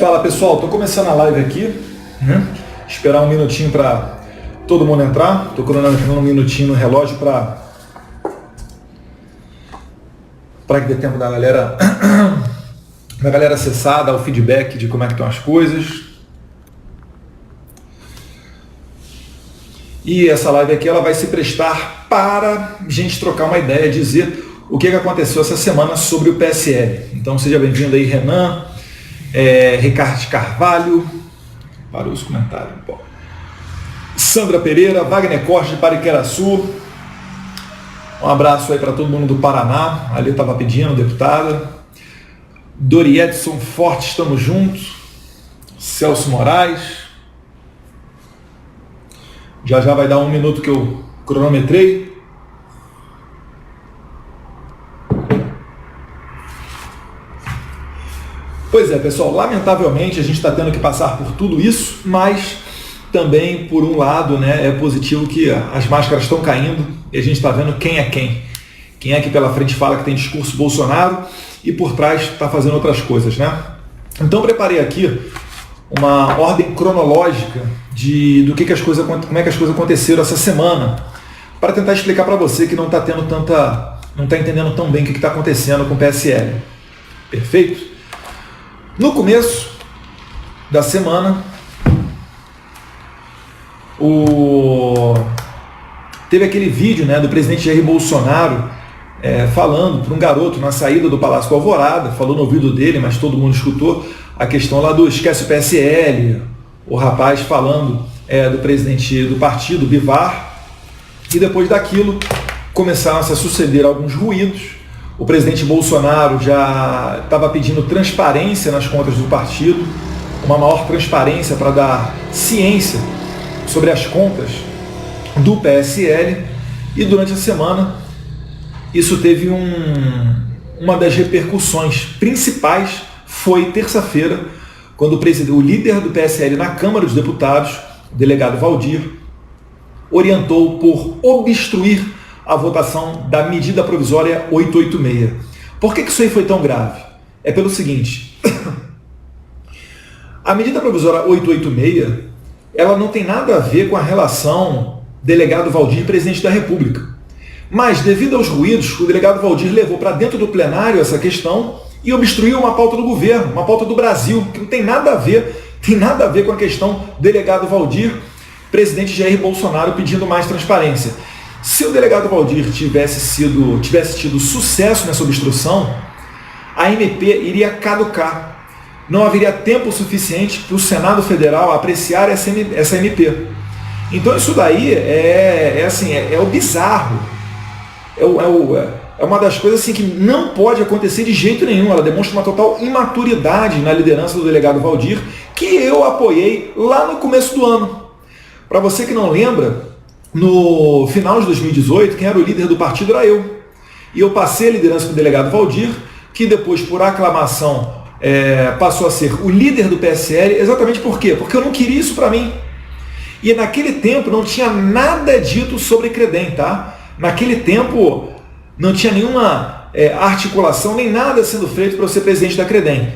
Fala pessoal, estou começando a live aqui, né? Esperar um minutinho para todo mundo entrar. Estou cronometrando um minutinho no relógio para que dê tempo da galera acessar, dar o feedback de como é que estão as coisas. E essa live aqui ela vai se prestar para a gente trocar uma ideia, dizer o que aconteceu essa semana sobre o PSL. Então seja bem-vindo aí, Renan, Ricardo Carvalho, para os comentários. Bom. Sandra Pereira, Wagner Costa de Pariqueraçu. Um abraço aí para todo mundo do Paraná. Ali estava pedindo, deputada. Dori Edson Forte, estamos juntos. Celso Moraes. Já vai dar um minuto que eu cronometrei. Pois é, pessoal, lamentavelmente a gente está tendo que passar por tudo isso, mas também, por um lado, né, é positivo que as máscaras estão caindo e a gente está vendo quem é quem. Quem é que pela frente fala que tem discurso Bolsonaro e por trás está fazendo outras coisas, né? Então preparei aqui uma ordem cronológica como é que as coisas aconteceram essa semana, para tentar explicar para você que não está entendendo tão bem o que está acontecendo com o PSL. Perfeito? No começo da semana, teve aquele vídeo, né, do presidente Jair Bolsonaro falando para um garoto na saída do Palácio do Alvorada, falou no ouvido dele, mas todo mundo escutou, a questão lá do esquece o PSL, o rapaz falando do presidente do partido, Bivar, e depois daquilo começaram a se suceder alguns ruídos. O presidente Bolsonaro já estava pedindo transparência nas contas do partido, uma maior transparência para dar ciência sobre as contas do PSL, e durante a semana isso teve uma das repercussões principais foi terça-feira, quando o líder do PSL na Câmara dos Deputados, o delegado Valdir, orientou por obstruir a votação da medida provisória 886. Por que isso aí foi tão grave? É pelo seguinte, a medida provisória 886, ela não tem nada a ver com a relação delegado Valdir e presidente da República. Mas, devido aos ruídos, o delegado Valdir levou para dentro do plenário essa questão e obstruiu uma pauta do governo, uma pauta do Brasil, que não tem nada a ver com a questão delegado Valdir, presidente Jair Bolsonaro pedindo mais transparência. Se o delegado Valdir tivesse tido sucesso nessa obstrução, a MP iria caducar. Não haveria tempo suficiente para o Senado Federal apreciar essa MP. Então isso daí é o bizarro. É uma das coisas assim, que não pode acontecer de jeito nenhum. Ela demonstra uma total imaturidade na liderança do delegado Valdir, que eu apoiei lá no começo do ano. Para você que não lembra, no final de 2018, quem era o líder do partido era eu. E eu passei a liderança para o delegado Valdir, que depois, por aclamação, passou a ser o líder do PSL. Exatamente por quê? Porque eu não queria isso para mim. E naquele tempo não tinha nada dito sobre Credem, tá? Naquele tempo não tinha nenhuma articulação, nem nada sendo feito para eu ser presidente da Credem.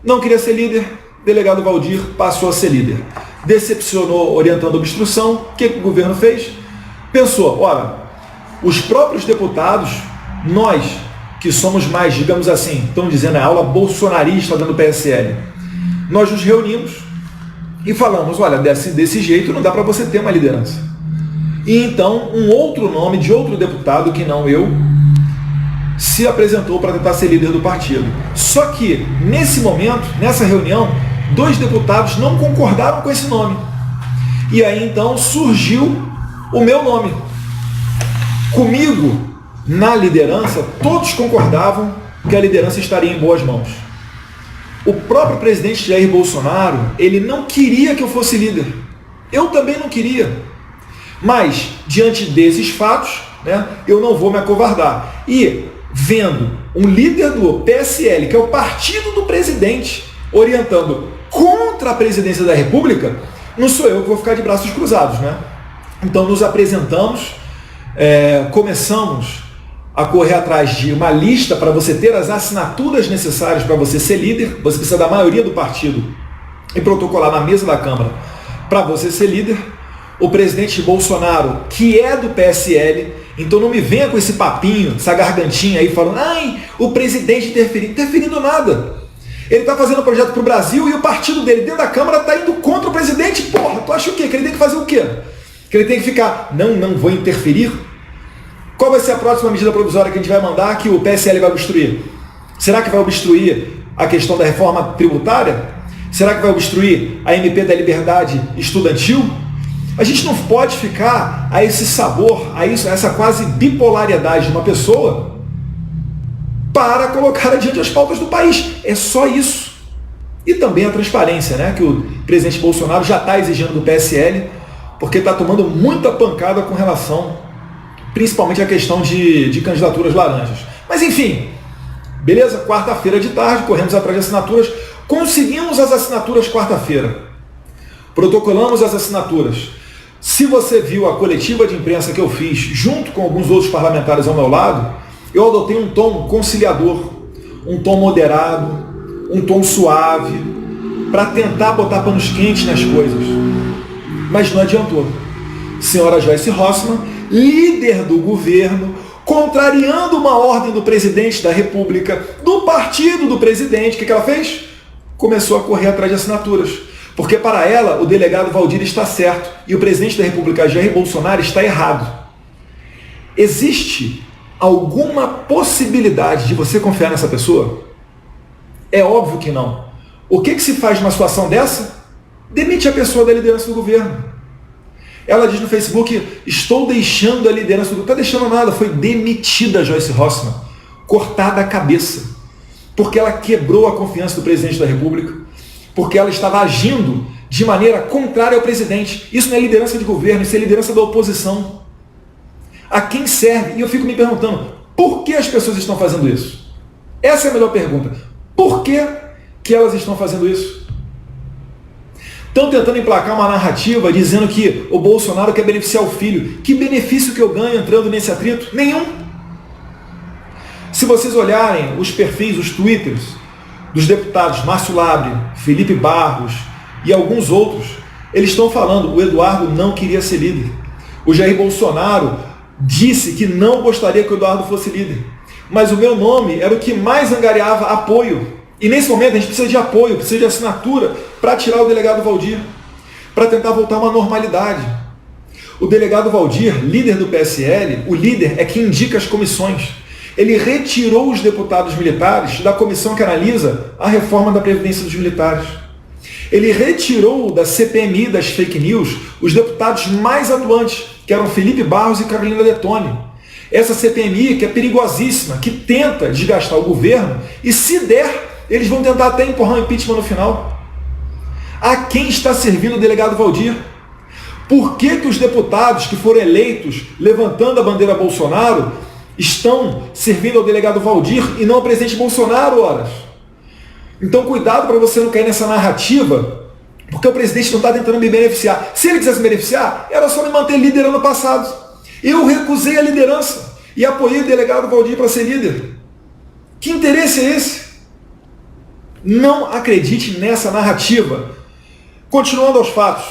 Não queria ser líder, delegado Valdir passou a ser líder. Decepcionou orientando a obstrução. O que o governo fez? Pensou, olha, os próprios deputados, nós que somos mais, digamos assim, estão dizendo a aula bolsonarista dentro do PSL, nós nos reunimos e falamos, olha, desse jeito não dá para você ter uma liderança. E então um outro nome de outro deputado, que não eu, se apresentou para tentar ser líder do partido. Só que, nesse momento, nessa reunião, 2 deputados não concordaram com esse nome. E aí então surgiu o meu nome. Comigo, na liderança, todos concordavam que a liderança estaria em boas mãos. O próprio presidente Jair Bolsonaro, ele não queria que eu fosse líder. Eu também não queria. Mas, diante desses fatos, né, eu não vou me acovardar. E, vendo um líder do PSL, que é o partido do presidente, orientando contra a presidência da República, não sou eu que vou ficar de braços cruzados, né? Então nos apresentamos, começamos a correr atrás de uma lista para você ter as assinaturas necessárias para você ser líder. Você precisa da maioria do partido e protocolar na mesa da Câmara para você ser líder. O presidente Bolsonaro, que é do PSL, então não me venha com esse papinho, essa gargantinha aí falando, ai, o presidente interferindo nada. Ele está fazendo um projeto para o Brasil e o partido dele dentro da Câmara está indo contra o presidente. Porra, tu acha o quê? Que ele tem que fazer o quê? Que ele tem que ficar, não vou interferir? Qual vai ser a próxima medida provisória que a gente vai mandar que o PSL vai obstruir? Será que vai obstruir a questão da reforma tributária? Será que vai obstruir a MP da liberdade estudantil? A gente não pode ficar a esse sabor, a essa quase bipolaridade de uma pessoa para colocar adiante as pautas do país. É só isso. E também a transparência, né, que o presidente Bolsonaro já está exigindo do PSL, porque está tomando muita pancada com relação, principalmente à questão de candidaturas laranjas. Mas enfim, beleza? Quarta-feira de tarde, corremos atrás de assinaturas, conseguimos as assinaturas quarta-feira, protocolamos as assinaturas. Se você viu a coletiva de imprensa que eu fiz, junto com alguns outros parlamentares ao meu lado, eu adotei um tom conciliador, um tom moderado, um tom suave, para tentar botar panos quentes nas coisas. Mas não adiantou. Senhora Joyce Hasselmann, líder do governo, contrariando uma ordem do presidente da República, do partido do presidente, o que ela fez? Começou a correr atrás de assinaturas. Porque para ela, o delegado Valdir está certo e o presidente da República, Jair Bolsonaro, está errado. Existe alguma possibilidade de você confiar nessa pessoa? É óbvio que não. O que se faz numa situação dessa? Demite a pessoa da liderança do governo. Ela diz no Facebook, estou deixando a liderança do governo. Não está deixando nada, foi demitida a Joyce Hasselmann, cortada a cabeça, porque ela quebrou a confiança do presidente da República, porque ela estava agindo de maneira contrária ao presidente. Isso não é liderança de governo, isso é liderança da oposição. A quem serve? E eu fico me perguntando, por que as pessoas estão fazendo isso? Essa é a melhor pergunta. Por que elas estão fazendo isso? Estão tentando emplacar uma narrativa dizendo que o Bolsonaro quer beneficiar o filho. Que benefício que eu ganho entrando nesse atrito? Nenhum. Se vocês olharem os perfis, os twitters dos deputados Márcio Labre, Felipe Barros e alguns outros, eles estão falando, o Eduardo não queria ser líder. O Jair Bolsonaro disse que não gostaria que o Eduardo fosse líder. Mas o meu nome era o que mais angariava apoio. E nesse momento a gente precisa de apoio, precisa de assinatura para tirar o delegado Valdir, para tentar voltar a uma normalidade. O delegado Valdir, líder do PSL, o líder é quem indica as comissões. Ele retirou os deputados militares da comissão que analisa a reforma da Previdência dos Militares. Ele retirou da CPMI das fake news os deputados mais atuantes, que eram Felipe Barros e Carolina Detoni. Essa CPMI que é perigosíssima, que tenta desgastar o governo e, se der, eles vão tentar até empurrar o impeachment no final. A quem está servindo o delegado Valdir? Por que os deputados que foram eleitos levantando a bandeira Bolsonaro estão servindo ao delegado Valdir e não ao presidente Bolsonaro, horas? Então cuidado para você não cair nessa narrativa, porque o presidente não está tentando me beneficiar. Se ele quisesse me beneficiar, era só me manter líder ano passado. Eu recusei a liderança e apoiei o delegado Valdir para ser líder. Que interesse é esse? Não acredite nessa narrativa. Continuando aos fatos.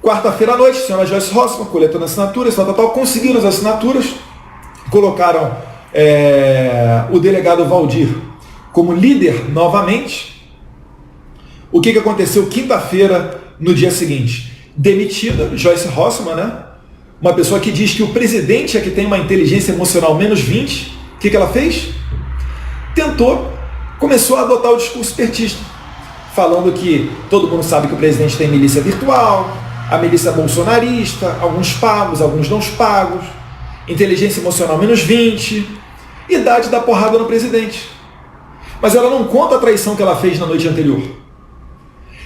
Quarta-feira à noite, a senhora Joyce Hasselmann, coletando assinaturas, conseguiram as assinaturas, colocaram o delegado Valdir como líder novamente. O que aconteceu quinta-feira, no dia seguinte? Demitida, Joyce Hasselmann, né? Uma pessoa que diz que o presidente é que tem uma inteligência emocional menos 20. O que ela fez? Começou a adotar o discurso petista, falando que todo mundo sabe que o presidente tem milícia virtual, a milícia bolsonarista, alguns pagos, alguns não pagos, inteligência emocional menos 20, idade da porrada no presidente. Mas ela não conta a traição que ela fez na noite anterior.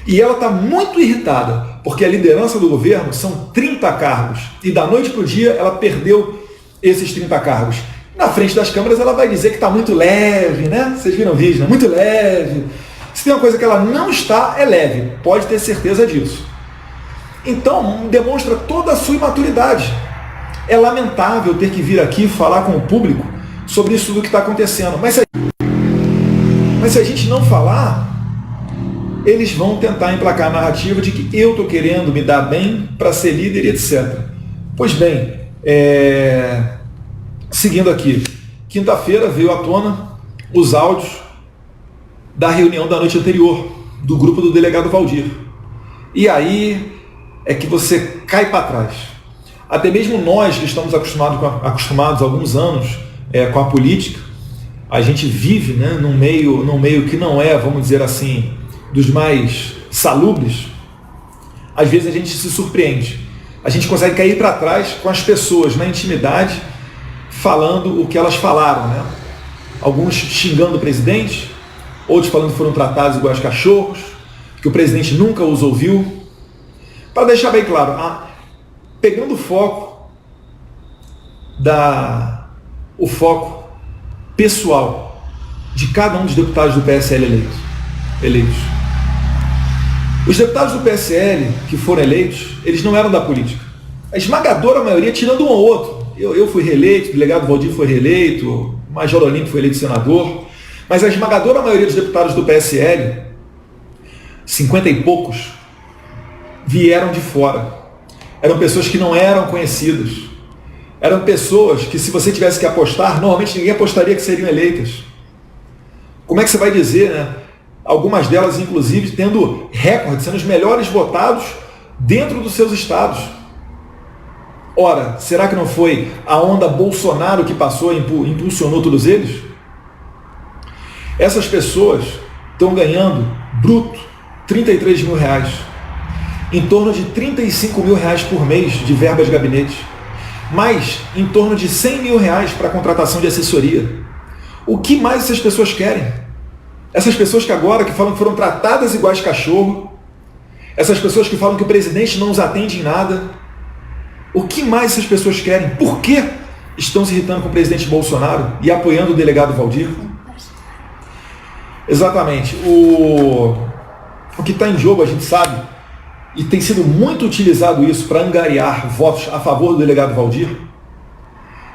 E ela está muito irritada, porque a liderança do governo são 30 cargos, e da noite para o dia ela perdeu esses 30 cargos. Na frente das câmeras ela vai dizer que está muito leve, né? Vocês viram o vídeo, né? Muito leve. Se tem uma coisa que ela não está, é leve. Pode ter certeza disso. Então, demonstra toda a sua imaturidade. É lamentável ter que vir aqui falar com o público sobre isso tudo que está acontecendo. Mas se a gente não falar, eles vão tentar emplacar a narrativa de que eu estou querendo me dar bem para ser líder e etc. Pois bem, seguindo aqui, quinta-feira veio à tona os áudios da reunião da noite anterior, do grupo do delegado Valdir. E aí é que você cai para trás. Até mesmo nós que estamos acostumados há alguns anos com a política, a gente vive, né, num meio que não é, vamos dizer assim, dos mais salubres. Às vezes a gente se surpreende. A gente consegue cair para trás com as pessoas na intimidade, falando o que elas falaram, né? Alguns xingando o presidente, outros falando que foram tratados igual cachorros, que o presidente nunca os ouviu. Para deixar bem claro, pegando o foco pessoal de cada um dos deputados do PSL eleitos. Os deputados do PSL que foram eleitos, eles não eram da política. A esmagadora maioria, tirando um ou outro. Eu fui reeleito, o delegado Valdir foi reeleito, o Major Olímpio foi eleito senador, mas a esmagadora maioria dos deputados do PSL, 50 e poucos, vieram de fora. Eram pessoas que não eram conhecidas. Eram pessoas que, se você tivesse que apostar, normalmente ninguém apostaria que seriam eleitas. Como é que você vai dizer, né? Algumas delas, inclusive, tendo recorde, sendo os melhores votados dentro dos seus estados. Ora, será que não foi a onda Bolsonaro que passou e impulsionou todos eles? Essas pessoas estão ganhando, bruto, R$33 mil. Em torno de R$35 mil por mês de verba de gabinete. Mais em torno de R$100 mil para contratação de assessoria. O que mais essas pessoas querem? Essas pessoas que agora que falam que foram tratadas iguais cachorro, essas pessoas que falam que o presidente não os atende em nada, o que mais essas pessoas querem? Por que estão se irritando com o presidente Bolsonaro e apoiando o delegado Valdir? Exatamente. O que está em jogo, a gente sabe, e tem sido muito utilizado isso para angariar votos a favor do delegado Valdir,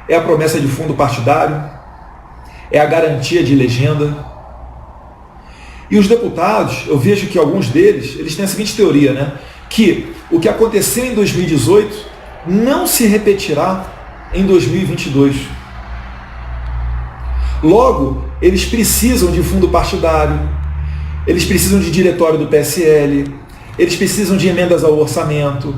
é a promessa de fundo partidário, é a garantia de legenda. E os deputados, eu vejo que alguns deles, eles têm a seguinte teoria, né? Que o que aconteceu em 2018 não se repetirá em 2022. Logo, eles precisam de fundo partidário, eles precisam de diretório do PSL, eles precisam de emendas ao orçamento,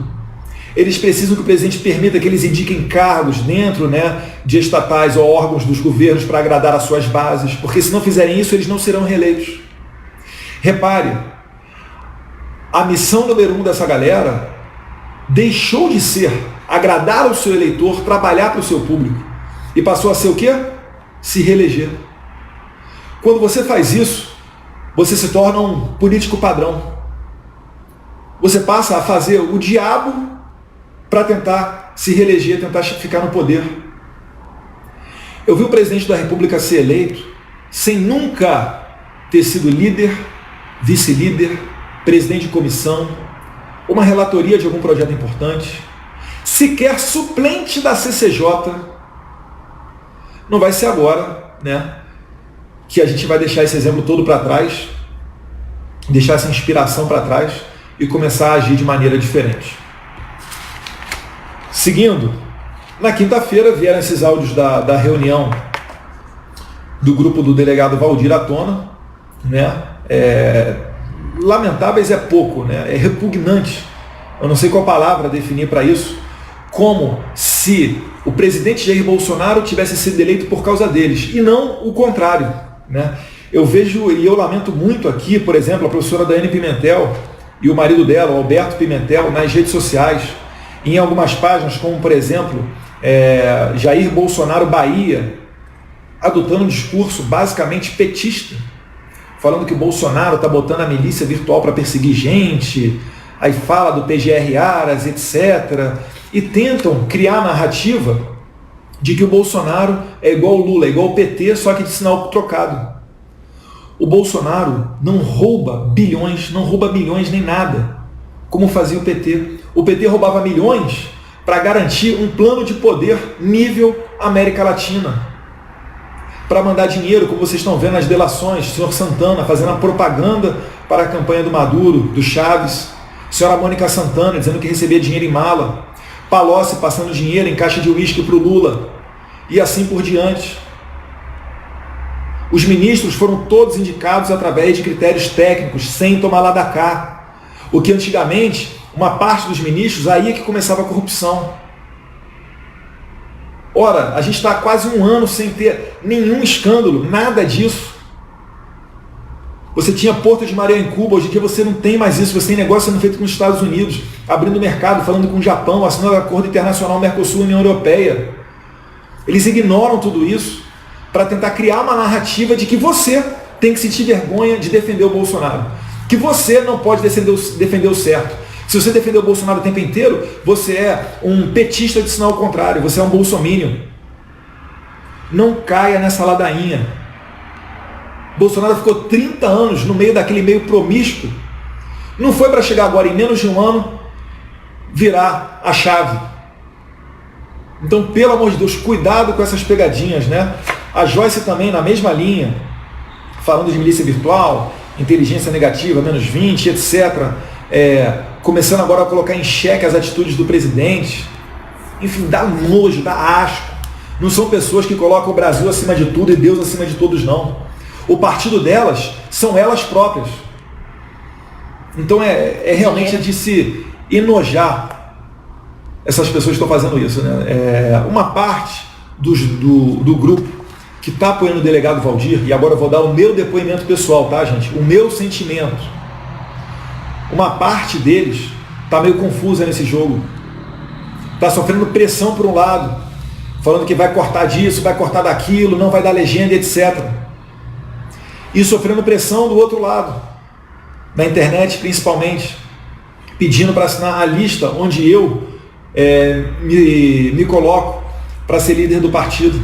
eles precisam que o presidente permita que eles indiquem cargos dentro, né, de estatais ou órgãos dos governos para agradar as suas bases, porque se não fizerem isso, eles não serão reeleitos. Repare, a missão número 1 dessa galera deixou de ser agradar ao seu eleitor, trabalhar para o seu público, e passou a ser o quê? Se reeleger. Quando você faz isso, você se torna um político padrão. Você passa a fazer o diabo para tentar se reeleger, tentar ficar no poder. Eu vi o presidente da República ser eleito sem nunca ter sido líder, vice-líder, presidente de comissão, uma relatoria de algum projeto importante, sequer suplente da CCJ. Não vai ser agora, né, que a gente vai deixar esse exemplo todo para trás, deixar essa inspiração para trás e começar a agir de maneira diferente. Seguindo, na quinta-feira vieram esses áudios da reunião do grupo do delegado Valdir à tona, né? Lamentáveis é pouco, né? É repugnante. Eu não sei qual palavra definir para isso, como se o presidente Jair Bolsonaro tivesse sido eleito por causa deles, e não o contrário, né? Eu vejo, e eu lamento muito aqui, por exemplo, a professora Daiane Pimentel e o marido dela, o Alberto Pimentel, nas redes sociais, em algumas páginas, como por exemplo, Jair Bolsonaro Bahia, adotando um discurso basicamente petista, falando que o Bolsonaro está botando a milícia virtual para perseguir gente, aí fala do PGR Aras, etc. E tentam criar a narrativa de que o Bolsonaro é igual o Lula, é igual o PT, só que de sinal trocado. O Bolsonaro não rouba bilhões, não rouba milhões nem nada, como fazia o PT. O PT roubava milhões para garantir um plano de poder nível América Latina. para mandar dinheiro, como vocês estão vendo nas delações, o senhor Santana fazendo a propaganda para a campanha do Maduro, do Chaves, a senhora Mônica Santana dizendo que recebia dinheiro em mala, Palocci passando dinheiro em caixa de uísque para o Lula, e assim por diante. Os ministros foram todos indicados através de critérios técnicos, sem tomar lá da cá. O que antigamente, uma parte dos ministros, aí é que começava a corrupção. Ora, a gente está há quase um ano sem ter nenhum escândalo, nada disso. Você tinha Porto de Maria em Cuba, hoje em dia você não tem mais isso, você tem negócio sendo feito com os Estados Unidos, abrindo mercado, falando com o Japão, assinando acordo internacional Mercosul-União Europeia. Eles ignoram tudo isso para tentar criar uma narrativa de que você tem que sentir vergonha de defender o Bolsonaro, que você não pode defender o certo. Se você defender o Bolsonaro o tempo inteiro, você é um petista de sinal contrário, você é um bolsominion. Não caia nessa ladainha. Bolsonaro ficou 30 anos no meio daquele meio promíscuo. Não foi para chegar agora, em menos de um ano, virar a chave. Então, pelo amor de Deus, cuidado com essas pegadinhas, né? A Joyce também, na mesma linha, falando de milícia virtual, inteligência negativa, menos 20, etc., começando agora a colocar em xeque as atitudes do presidente. Enfim, dá nojo, dá asco. Não são pessoas que colocam o Brasil acima de tudo e Deus acima de todos, não. O partido delas são elas próprias. Então é realmente de se enojar essas pessoas que estão fazendo isso, né? Uma parte do grupo que está apoiando o delegado Valdir, e agora eu vou dar o meu depoimento pessoal, tá, gente? O meu sentimento. Uma parte deles está meio confusa nesse jogo. Está sofrendo pressão por um lado, falando que vai cortar disso, vai cortar daquilo, não vai dar legenda, etc. E sofrendo pressão do outro lado, na internet principalmente, pedindo para assinar a lista onde eu me coloco para ser líder do partido.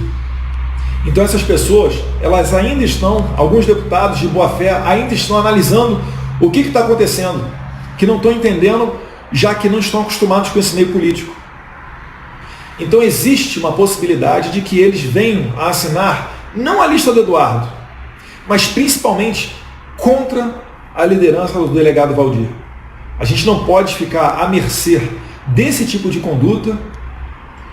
Então essas pessoas, elas ainda estão, alguns deputados de boa fé, ainda estão analisando o que está acontecendo, que não estão entendendo, já que não estão acostumados com esse meio político. Então existe uma possibilidade de que eles venham a assinar, não a lista do Eduardo, mas principalmente contra a liderança do delegado Valdir. A gente não pode ficar à mercê desse tipo de conduta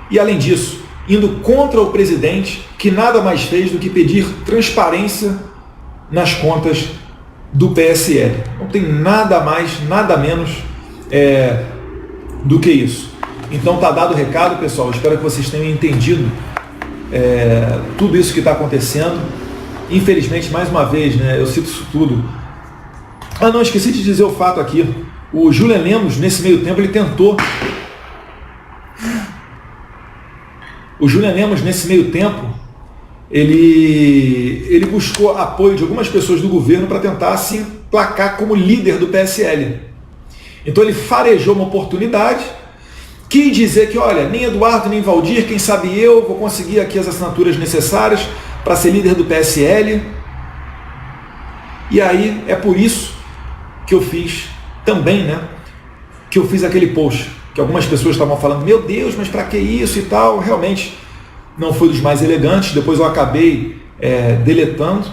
e, além disso, indo contra o presidente, que nada mais fez do que pedir transparência nas contas do PSL. Não tem nada mais, nada menos do que isso. Então tá dado o recado, pessoal. Espero que vocês tenham entendido tudo isso que está acontecendo. Infelizmente, mais uma vez, né, eu cito isso tudo. Não, esqueci de dizer o fato aqui. O Julian Lemos, nesse meio tempo, ele tentou... O Julian Lemos, nesse meio tempo, ele buscou apoio de algumas pessoas do governo para tentar se emplacar como líder do PSL. Então ele farejou uma oportunidade, quis dizer que, olha, nem Eduardo, nem Valdir, quem sabe eu vou conseguir aqui as assinaturas necessárias para ser líder do PSL. E aí é por isso que eu fiz também, né? Que eu fiz aquele post, que algumas pessoas estavam falando, meu Deus, mas para que isso e tal? Realmente não foi dos mais elegantes, depois eu acabei deletando,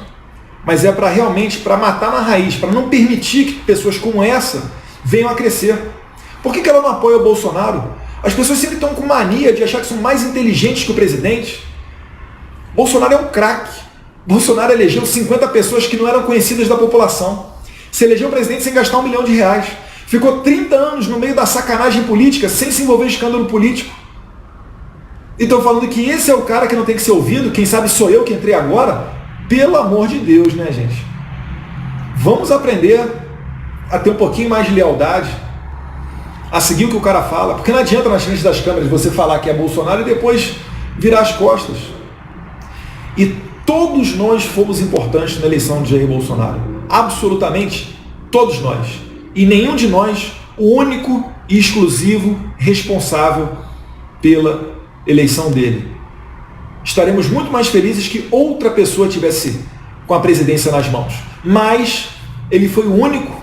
mas é para realmente, para matar na raiz, para não permitir que pessoas como essa venham a crescer. Por que ela não apoia o Bolsonaro? As pessoas sempre estão com mania de achar que são mais inteligentes que o presidente. Bolsonaro é um craque. Bolsonaro elegeu 50 pessoas que não eram conhecidas da população. Se elegeu o presidente sem gastar R$1 milhão. Ficou 30 anos no meio da sacanagem política, sem se envolver em escândalo político. E estão falando que esse é o cara que não tem que ser ouvido, quem sabe sou eu que entrei agora? Pelo amor de Deus, né, gente? Vamos aprender a ter um pouquinho mais de lealdade, a seguir o que o cara fala, porque não adianta na frente das câmeras você falar que é Bolsonaro e depois virar as costas. E todos nós fomos importantes na eleição de Jair Bolsonaro. Absolutamente todos nós. E nenhum de nós o único e exclusivo responsável pela eleição dele. Estaremos muito mais felizes que outra pessoa tivesse com a presidência nas mãos. Mas ele foi o único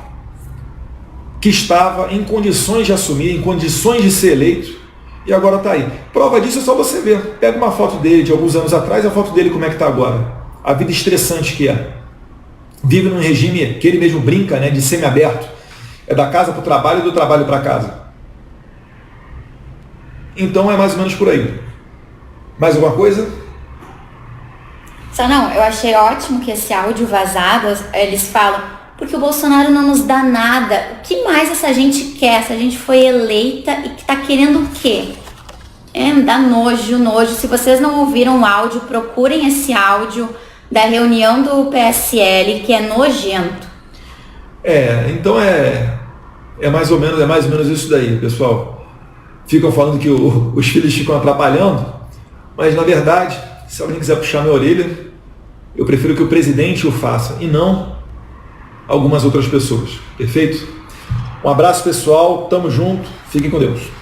que estava em condições de assumir, em condições de ser eleito, e agora está aí. Prova disso é só você ver. Pega uma foto dele de alguns anos atrás e a foto dele como é que está agora. a vida estressante que é. Vive num regime que ele mesmo brinca, né, de semiaberto. É da casa para o trabalho e do trabalho para casa. Então é mais ou menos por aí. Mais alguma coisa? Só não, eu achei ótimo que esse áudio vazado, eles falam, porque o Bolsonaro não nos dá nada. O que mais essa gente quer? Essa gente foi eleita e que tá querendo o quê? Me dá nojo, nojo. Se vocês não ouviram o áudio, procurem esse áudio da reunião do PSL, que é nojento. Então é mais ou menos isso daí, pessoal. Ficam falando que os filhos ficam atrapalhando, mas na verdade, se alguém quiser puxar minha orelha, eu prefiro que o presidente o faça e não algumas outras pessoas. Perfeito? Um abraço, pessoal. Tamo junto. Fiquem com Deus.